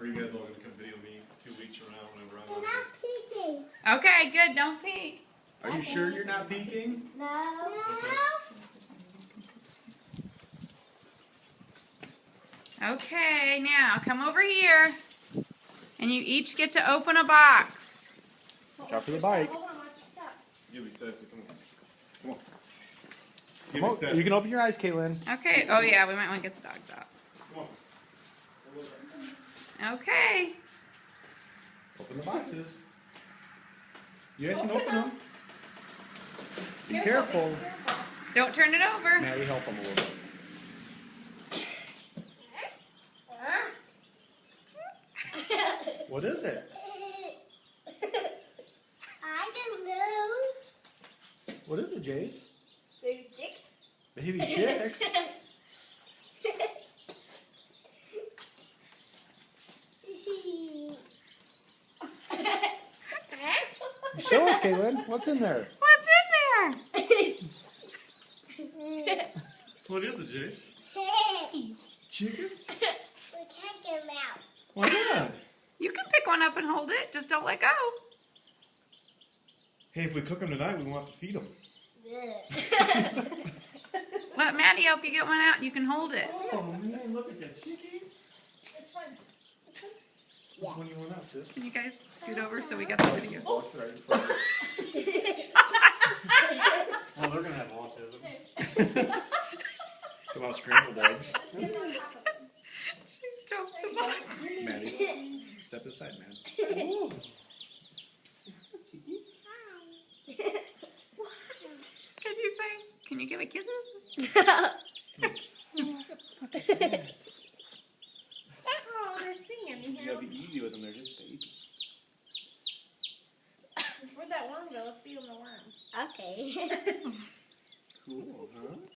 Are you guys all going to come video me 2 weeks from now whenever I'm You're out not peeking. Okay, good. Don't peek. there? Are you sure you're not peeking? No. What's Okay, now come over here. And you each get to open a box. Watch out for the bike. Hold on, watch your step. Give me Sassy, come on. Come on. Give Come me on, Sassy. you can open your eyes, Caitlin. Okay. Oh, yeah, we might want to get the dogs out. Come on. Okay. Open the boxes. You guys can open them. Be careful. Don't turn it over. Maddie, help them a little bit. What is it? I don't know. What is it, Jace? Baby chicks. Baby chicks. Show us, Caitlin. What's in there? What's in What is it, Jace? Chickens? We can't get them out. Why not? there? You can pick one up and hold it. Just don't let go. Hey, if we cook them tonight, we won't have to feed them. Let Maddie help you get one out. You can hold it. Oh, man, look at the chickies. Which one? Which one you want out, sis? Can you guys scoot over so we got the video? Oh, they're going to have autism. Come on, scrambled eggs. She's dropped the box. Maddie, step aside, man. Can you say? Can you give it kisses? Oh, they're singing. You gotta be easy with them, they're just babies. Where'd that worm go? Let's feed them the worm. Okay. Cool, huh?